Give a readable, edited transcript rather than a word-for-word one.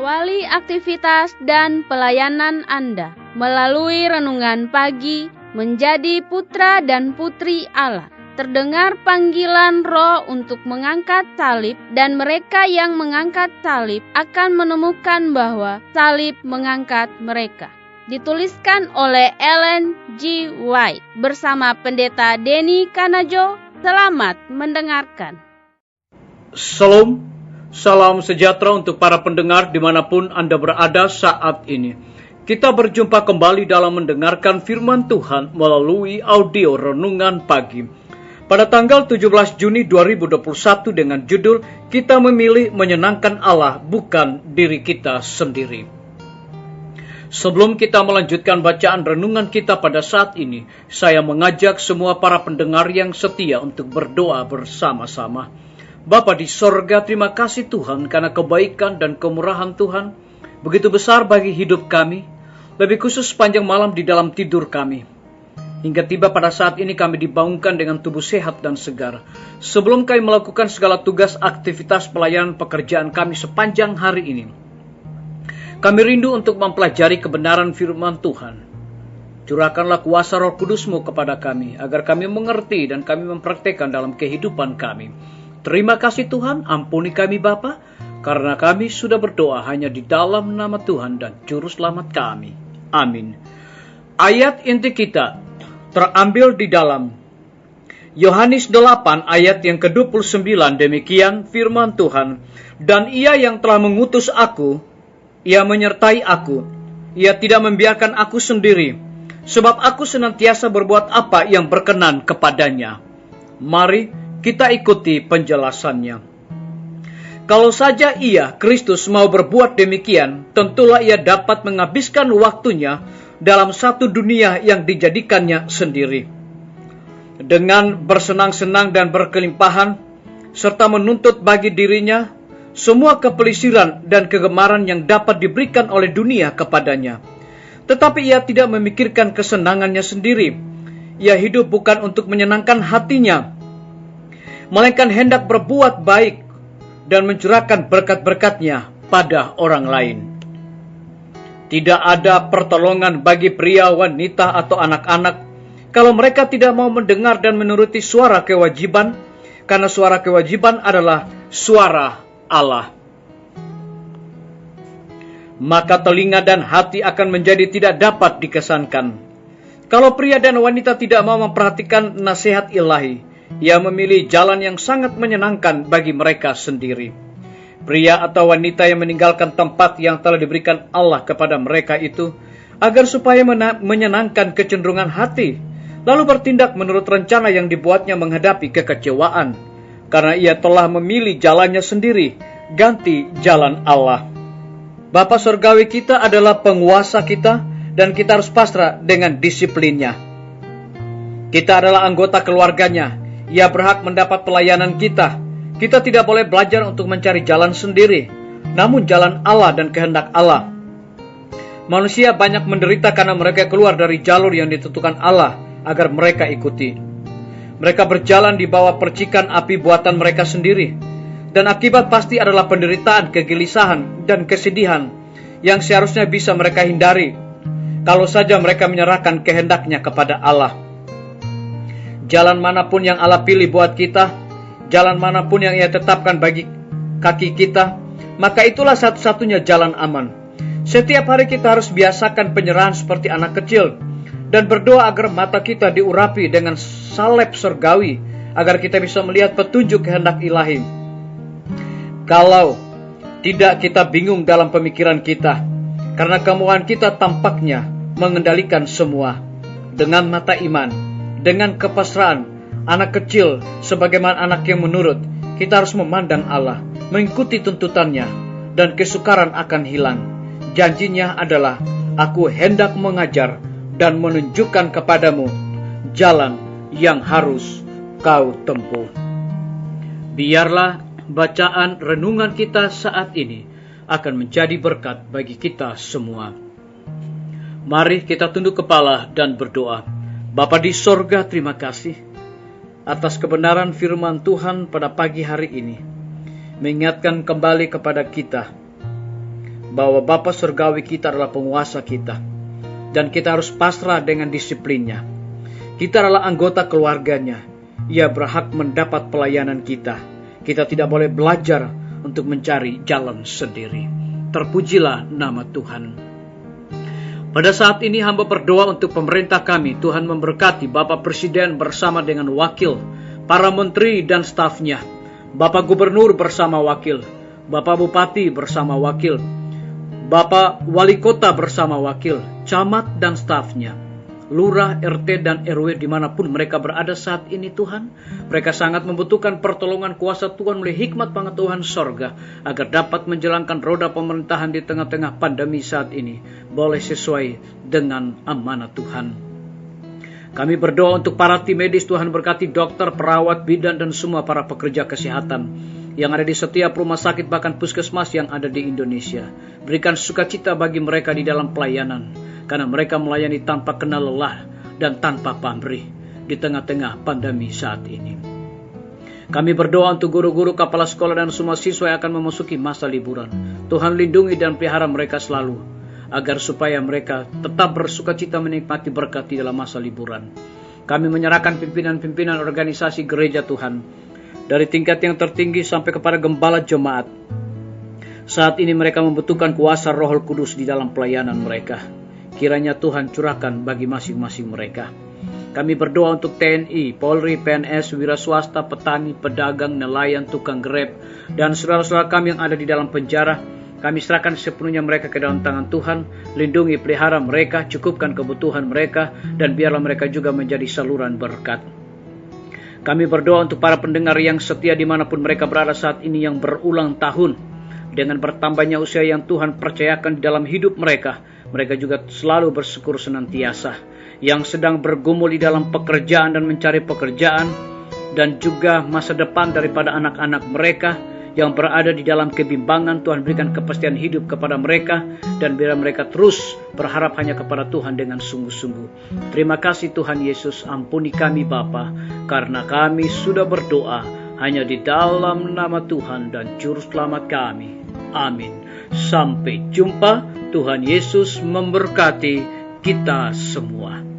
Awali aktivitas dan pelayanan Anda melalui renungan pagi menjadi putra dan putri Allah. Terdengar panggilan Roh untuk mengangkat salib, dan mereka yang mengangkat salib akan menemukan bahwa salib mengangkat mereka. Dituliskan oleh Ellen G. White bersama Pendeta Denny Kanajo. Selamat mendengarkan. Salam, salam sejahtera untuk para pendengar dimanapun Anda berada saat ini. Kita berjumpa kembali dalam mendengarkan firman Tuhan melalui audio renungan pagi. Pada tanggal 17 Juni 2021 dengan judul Kita Memilih Menyenangkan Allah Bukan Diri Kita Sendiri. Sebelum kita melanjutkan bacaan renungan kita pada saat ini, saya mengajak semua para pendengar yang setia untuk berdoa bersama-sama. Bapa di sorga, terima kasih Tuhan karena kebaikan dan kemurahan Tuhan begitu besar bagi hidup kami, lebih khusus sepanjang malam di dalam tidur kami. Hingga tiba pada saat ini kami dibangunkan dengan tubuh sehat dan segar. Sebelum kami melakukan segala tugas aktivitas pelayanan pekerjaan kami sepanjang hari ini, kami rindu untuk mempelajari kebenaran firman Tuhan. Curahkanlah kuasa Roh Kudus-Mu kepada kami, agar kami mengerti dan kami mempraktekkan dalam kehidupan kami. Terima kasih Tuhan, ampuni kami Bapa, karena kami sudah berdoa hanya di dalam nama Tuhan dan Juru Selamat kami. Amin. Ayat inti kita terambil di dalam Yohanes 8 ayat yang ke-29, demikian firman Tuhan. Dan Ia yang telah mengutus aku, Ia menyertai aku, Ia tidak membiarkan aku sendiri, sebab aku senantiasa berbuat apa yang berkenan kepadanya. Mari kita ikuti penjelasannya. Kalau saja Ia, Kristus, mau berbuat demikian, tentulah Ia dapat menghabiskan waktunya dalam satu dunia yang dijadikannya sendiri, dengan bersenang-senang dan berkelimpahan, serta menuntut bagi dirinya semua kepelisiran dan kegemaran yang dapat diberikan oleh dunia kepadanya. Tetapi Ia tidak memikirkan kesenangannya sendiri. Ia hidup bukan untuk menyenangkan hatinya, melainkan hendak berbuat baik dan mencurahkan berkat-berkat-Nya pada orang lain. Tidak ada pertolongan bagi pria, wanita, atau anak-anak kalau mereka tidak mau mendengar dan menuruti suara kewajiban, karena suara kewajiban adalah suara Allah. Maka telinga dan hati akan menjadi tidak dapat dikesankan. Kalau pria dan wanita tidak mau memperhatikan nasihat ilahi, ia memilih jalan yang sangat menyenangkan bagi mereka sendiri. Pria atau wanita yang meninggalkan tempat yang telah diberikan Allah kepada mereka itu, agar supaya menyenangkan kecenderungan hati, lalu bertindak menurut rencana yang dibuatnya menghadapi kekecewaan, karena ia telah memilih jalannya sendiri, ganti jalan Allah. Bapa Surgawi kita adalah penguasa kita, dan kita harus pasrah dengan disiplinnya. Kita adalah anggota keluarganya, ia berhak mendapat pelayanan kita. Kita tidak boleh belajar untuk mencari jalan sendiri, namun jalan Allah dan kehendak Allah. Manusia banyak menderita karena mereka keluar dari jalur yang ditentukan Allah agar mereka ikuti. Mereka berjalan di bawah percikan api buatan mereka sendiri, dan akibat pasti adalah penderitaan, kegelisahan, dan kesedihan yang seharusnya bisa mereka hindari kalau saja mereka menyerahkan kehendaknya kepada Allah. Jalan manapun yang Allah pilih buat kita, jalan manapun yang Ia tetapkan bagi kaki kita, maka itulah satu-satunya jalan aman. Setiap hari kita harus biasakan penyerahan seperti anak kecil, dan berdoa agar mata kita diurapi dengan salep surgawi, agar kita bisa melihat petunjuk kehendak ilahi. Kalau tidak, kita bingung dalam pemikiran kita, karena kemauan kita tampaknya mengendalikan semua. Dengan mata iman, dengan kepasrahan, anak kecil sebagaimana anak yang menurut, kita harus memandang Allah, mengikuti tuntutannya, dan kesukaran akan hilang. Janjinya adalah, aku hendak mengajar dan menunjukkan kepadamu jalan yang harus kau tempuh. Biarlah bacaan renungan kita saat ini akan menjadi berkat bagi kita semua. Mari kita tunduk kepala dan berdoa. Bapa di sorga, terima kasih atas kebenaran firman Tuhan pada pagi hari ini, mengingatkan kembali kepada kita bahwa Bapa Surgawi kita adalah penguasa kita, dan kita harus pasrah dengan disiplinnya. Kita adalah anggota keluarganya. Ia berhak mendapat pelayanan kita. Kita tidak boleh belajar untuk mencari jalan sendiri. Terpujilah nama Tuhan. Pada saat ini hamba berdoa untuk pemerintah kami. Tuhan memberkati Bapak Presiden bersama dengan wakil, para menteri dan stafnya, Bapak Gubernur bersama wakil, Bapak Bupati bersama wakil, Bapak Wali Kota bersama wakil, camat dan stafnya, lurah, RT dan RW dimanapun mereka berada saat ini Tuhan. Mereka sangat membutuhkan pertolongan kuasa Tuhan melalui hikmat pengetahuan sorga, agar dapat menjalankan roda pemerintahan di tengah-tengah pandemi saat ini, boleh sesuai dengan amanat Tuhan. Kami berdoa untuk para tim medis. Tuhan berkati dokter, perawat, bidan, dan semua para pekerja kesehatan yang ada di setiap rumah sakit bahkan puskesmas yang ada di Indonesia. Berikan sukacita bagi mereka di dalam pelayanan, karena mereka melayani tanpa kenal lelah dan tanpa pamrih di tengah-tengah pandemi saat ini. Kami berdoa untuk guru-guru, kepala sekolah, dan semua siswa yang akan memasuki masa liburan. Tuhan lindungi dan pelihara mereka selalu, agar supaya mereka tetap bersukacita menikmati berkat di dalam masa liburan. Kami menyerahkan pimpinan-pimpinan organisasi gereja Tuhan, dari tingkat yang tertinggi sampai kepada gembala jemaat. Saat ini mereka membutuhkan kuasa Roh Kudus di dalam pelayanan mereka. Kiranya Tuhan curahkan bagi masing-masing mereka. Kami berdoa untuk TNI, Polri, PNS, wira swasta, petani, pedagang, nelayan, tukang grab, dan saudara-saudara kami yang ada di dalam penjara. Kami serahkan sepenuhnya mereka ke dalam tangan Tuhan. Lindungi, pelihara mereka, cukupkan kebutuhan mereka, dan biarlah mereka juga menjadi saluran berkat. Kami berdoa untuk para pendengar yang setia dimanapun mereka berada saat ini, yang berulang tahun. Dengan bertambahnya usia yang Tuhan percayakan di dalam hidup mereka, mereka juga selalu bersyukur senantiasa. Yang sedang bergumul di dalam pekerjaan dan mencari pekerjaan, dan juga masa depan daripada anak-anak mereka yang berada di dalam kebimbangan, Tuhan berikan kepastian hidup kepada mereka, dan biar mereka terus berharap hanya kepada Tuhan dengan sungguh-sungguh. Terima kasih Tuhan Yesus, ampuni kami Bapa, karena kami sudah berdoa hanya di dalam nama Tuhan dan Juru Selamat kami. Amin. Sampai jumpa. Tuhan Yesus memberkati kita semua.